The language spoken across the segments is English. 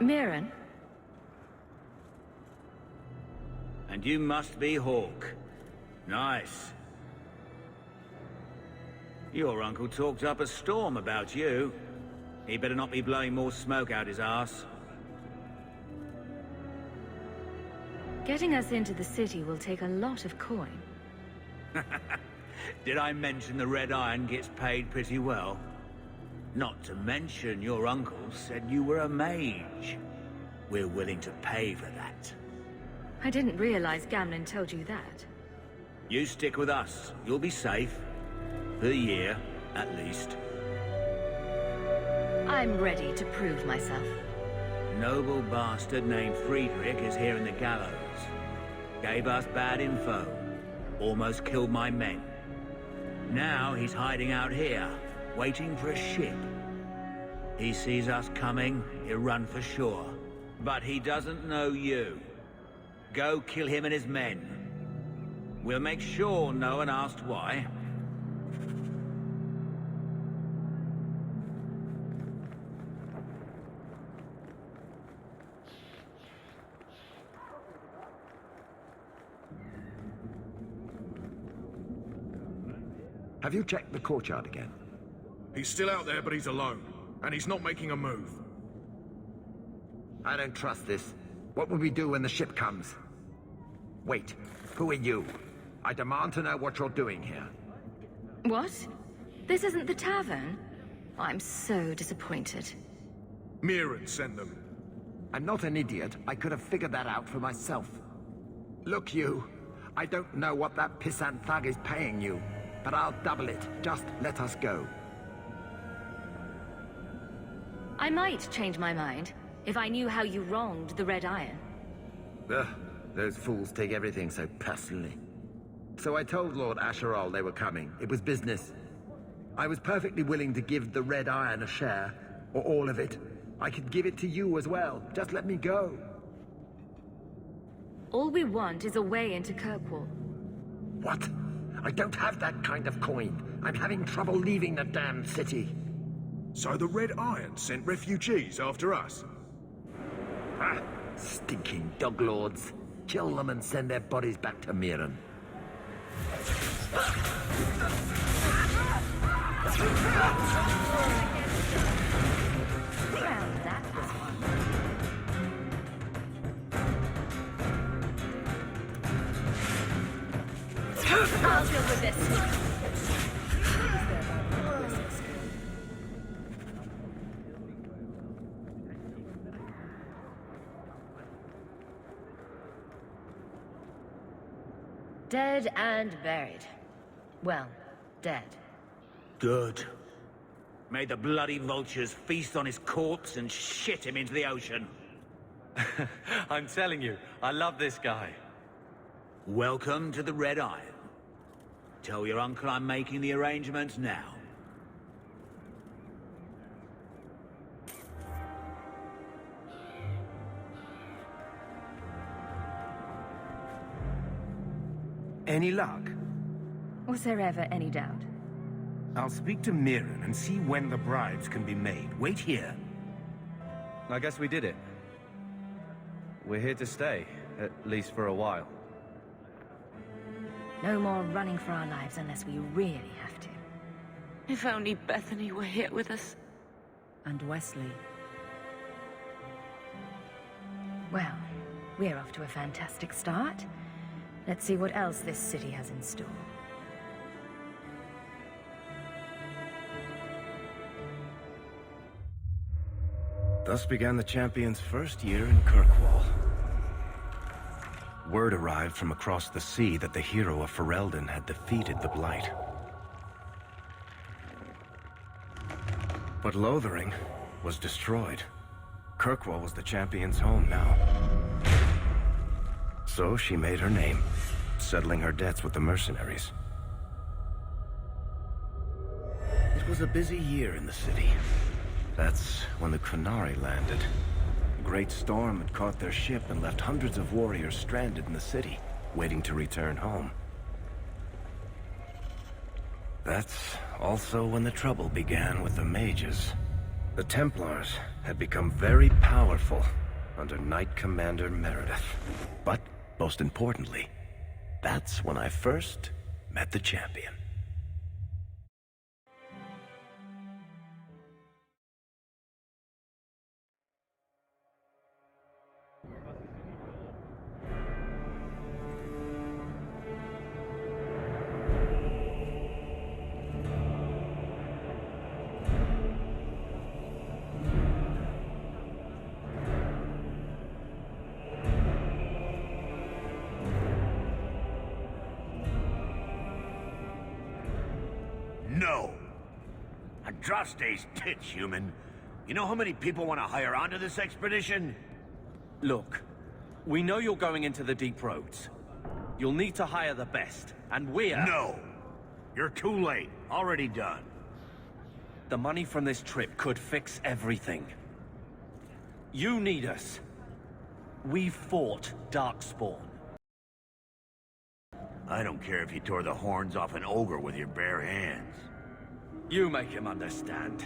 Mirren? And you must be Hawke. Nice. Your uncle talked up a storm about you. He better not be blowing more smoke out his ass. Getting us into the city will take a lot of coin. Did I mention the Red Iron gets paid pretty well? Not to mention your uncle said you were a mage. We're willing to pay for that. I didn't realize Gamlen told you that. You stick with us. You'll be safe. For a year, at least. I'm ready to prove myself. Noble bastard named Friedrich is here in the gallows. Gave us bad info. Almost killed my men. Now he's hiding out here, waiting for a ship. He sees us coming, he'll run for shore. But he doesn't know you. Go kill him and his men. We'll make sure no one asked why. Have you checked the courtyard again? He's still out there, but he's alone. And he's not making a move. I don't trust this. What will we do when the ship comes? Wait, who are you? I demand to know what you're doing here. What? This isn't the tavern? I'm so disappointed. Mirren sent them. I'm not an idiot. I could have figured that out for myself. Look, you. I don't know what that pissant thug is paying you, but I'll double it. Just let us go. I might change my mind if I knew how you wronged the Red Iron. Ugh, those fools take everything so personally. So I told Lord Asherall they were coming. It was business. I was perfectly willing to give the Red Iron a share, or all of it. I could give it to you as well. Just let me go. All we want is a way into Kirkwall. What? I don't have that kind of coin. I'm having trouble leaving the damn city. So the Red Iron sent refugees after us? Ah, stinking dog lords. Kill them and send their bodies back to Mirren. Well, that was fun. I'll deal with this. Dead and buried. Well, dead. Good. May the bloody vultures feast on his corpse and shit him into the ocean. I'm telling you, I love this guy. Welcome to the Red Iron. Tell your uncle I'm making the arrangements now. Any luck? Was there ever any doubt? I'll speak to Mirren and see when the bribes can be made. Wait here. I guess we did it. We're here to stay, at least for a while. No more running for our lives unless we really have to. If only Bethany were here with us. And Wesley. Well, we're off to a fantastic start. Let's see what else this city has in store. Thus began the champion's first year in Kirkwall. Word arrived from across the sea that the hero of Ferelden had defeated the Blight. But Lothering was destroyed. Kirkwall was the champion's home now. So she made her name, settling her debts with the mercenaries. It was a busy year in the city. That's when the Qunari landed. A great storm had caught their ship and left hundreds of warriors stranded in the city, waiting to return home. That's also when the trouble began with the mages. The Templars had become very powerful under Knight Commander Meredith. But, most importantly, that's when I first met the champion. No! Andraste's tits, human. You know how many people want to hire onto this expedition? Look, we know you're going into the deep roads. You'll need to hire the best, and we're... No! You're too late. Already done. The money from this trip could fix everything. You need us. We fought Darkspawn. I don't care if you tore the horns off an ogre with your bare hands. You make him understand.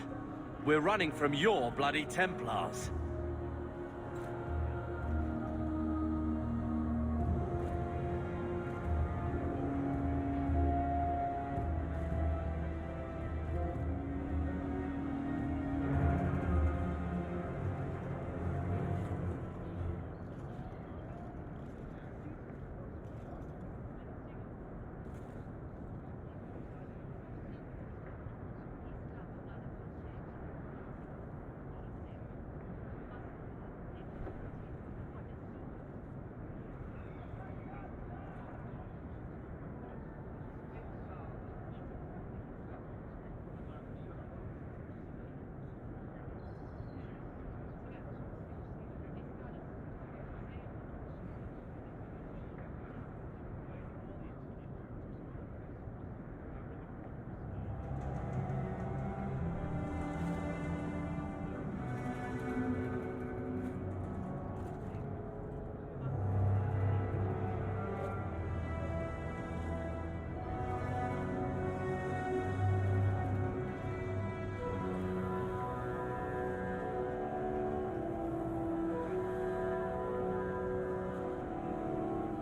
We're running from your bloody Templars.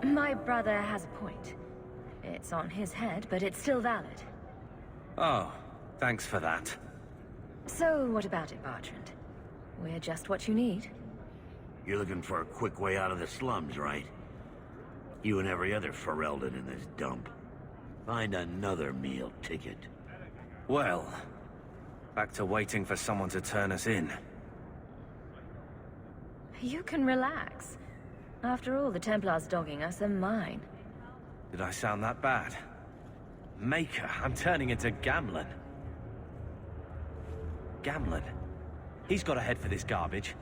My brother has a point. It's on his head, but it's still valid. Oh, thanks for that. So, what about it, Bartrand? We're just what you need. You're looking for a quick way out of the slums, right? You and every other Ferelden in this dump. Find another meal ticket. Well, back to waiting for someone to turn us in. You can relax. After all, the Templars dogging us are mine. Did I sound that bad? Maker, I'm turning into Gamlen. Gamlen? He's got a head for this garbage.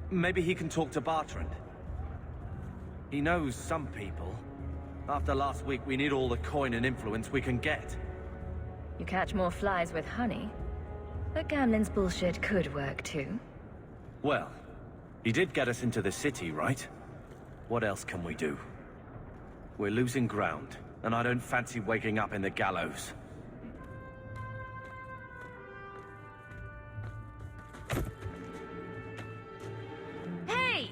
Maybe he can talk to Bartrand. He knows some people. After last week, we need all the coin and influence we can get. You catch more flies with honey. But Gamlen's bullshit could work too. Well, he did get us into the city, right? What else can we do? We're losing ground, and I don't fancy waking up in the gallows. Hey!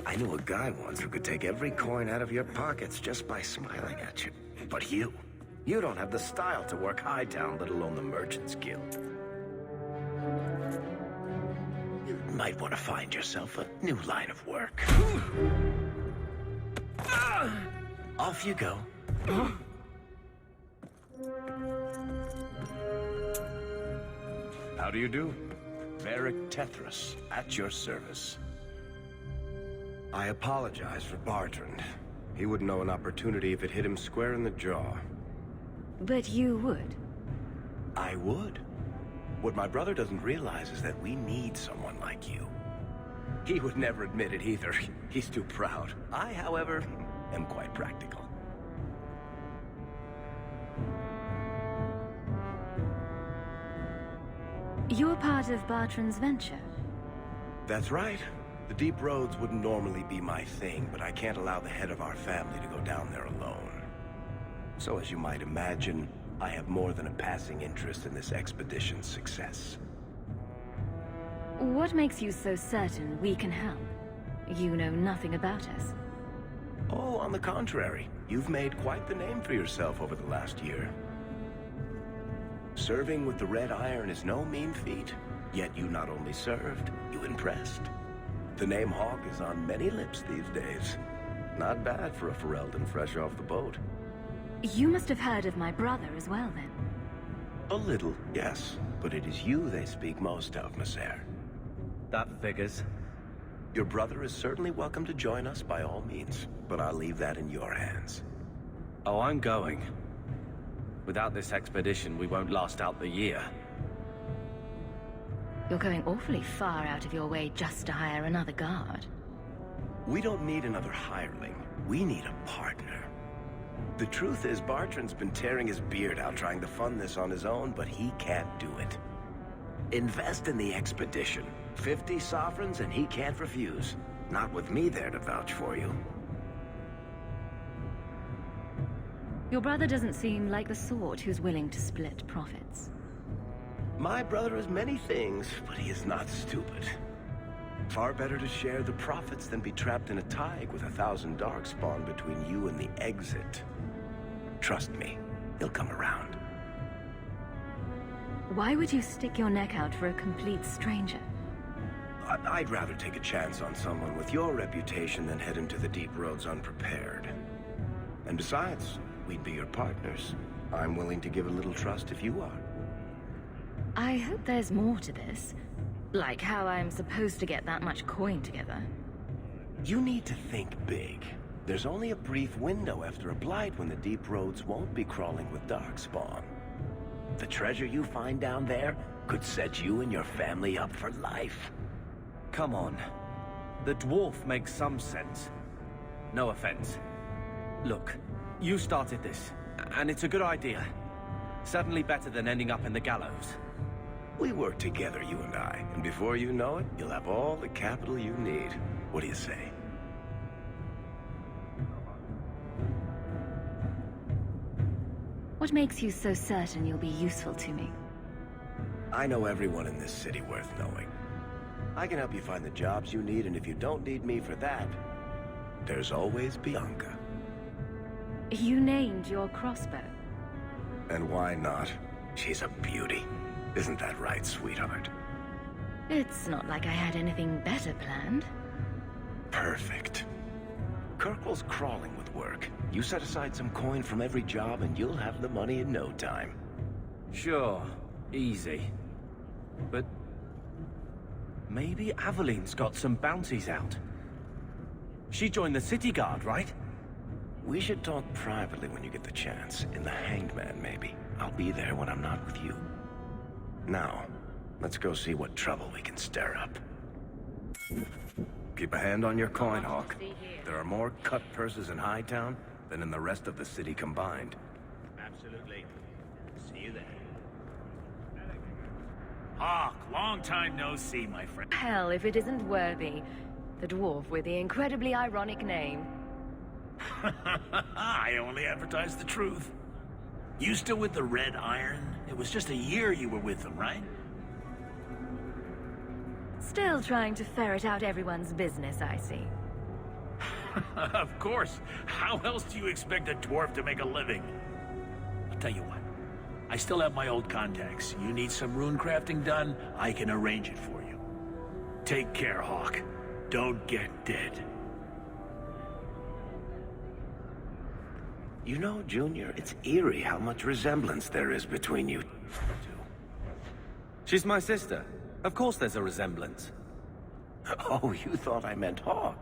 I knew a guy once who could take every coin out of your pockets just by smiling at you. But you don't have the style to work Hightown, let alone the Merchants Guild. You might want to find yourself a new line of work. Off you go. How do you do? Varric Tethras, at your service. I apologize for Bartrand. He wouldn't know an opportunity if it hit him square in the jaw. But you would. I would. What my brother doesn't realize is that we need someone like you. He would never admit it either. He's too proud. I, however, am quite practical. You're part of Bartrand's venture. That's right. The deep roads wouldn't normally be my thing, but I can't allow the head of our family to go down there alone. So as you might imagine, I have more than a passing interest in this expedition's success. What makes you so certain we can help? You know nothing about us. Oh, on the contrary, you've made quite the name for yourself over the last year. Serving with the Red Iron is no mean feat, yet you not only served, you impressed. The name Hawke is on many lips these days. Not bad for a Ferelden fresh off the boat. You must have heard of my brother as well, then. A little, yes, but it is you they speak most of, Maser. That figures. Your brother is certainly welcome to join us by all means, but I'll leave that in your hands. Oh, I'm going. Without this expedition, we won't last out the year. You're going awfully far out of your way just to hire another guard. We don't need another hireling. We need a partner. The truth is, Bartrand's been tearing his beard out trying to fund this on his own, but he can't do it. Invest in the expedition. 50 sovereigns and he can't refuse. Not with me there to vouch for you. Your brother doesn't seem like the sort who's willing to split profits. My brother is many things, but he is not stupid. Far better to share the profits than be trapped in a tide with 1,000 Darkspawn between you and the exit. Trust me, he'll come around. Why would you stick your neck out for a complete stranger? I'd rather take a chance on someone with your reputation than head into the deep roads unprepared. And besides, we'd be your partners. I'm willing to give a little trust if you are. I hope there's more to this. Like how I'm supposed to get that much coin together. You need to think big. There's only a brief window after a blight when the deep roads won't be crawling with Darkspawn. The treasure you find down there could set you and your family up for life. Come on. The dwarf makes some sense. No offense. Look, you started this, and it's a good idea. Certainly better than ending up in the gallows. We work together, you and I, and before you know it, you'll have all the capital you need. What do you say? What makes you so certain you'll be useful to me? I know everyone in this city worth knowing. I can help you find the jobs you need, and if you don't need me for that, there's always Bianca. You named your crossbow. And why not? She's a beauty. Isn't that right, sweetheart? It's not like I had anything better planned. Perfect. Kirkwall's crawling with work. You set aside some coin from every job and you'll have the money in no time. Sure, easy. But maybe Aveline's got some bounties out. She joined the city guard, right? We should talk privately when you get the chance. In the Hanged Man, maybe. I'll be there when I'm not with you. Now, let's go see what trouble we can stir up. Keep a hand on your coin, Hawke. There are more cut purses in Hightown than in the rest of the city combined. Absolutely. See you there. Hawke, long time no see, my friend. Hell, if it isn't Worthy, the dwarf with the incredibly ironic name. I only advertise the truth. You still with the Red Iron? It was just a year you were with them, right? Still trying to ferret out everyone's business, I see. Of course. How else do you expect a dwarf to make a living? I'll tell you what. I still have my old contacts. You need some rune crafting done, I can arrange it for you. Take care, Hawke. Don't get dead. You know, Junior, it's eerie how much resemblance there is between you two. She's my sister. Of course there's a resemblance. Oh, you thought I meant Hawke.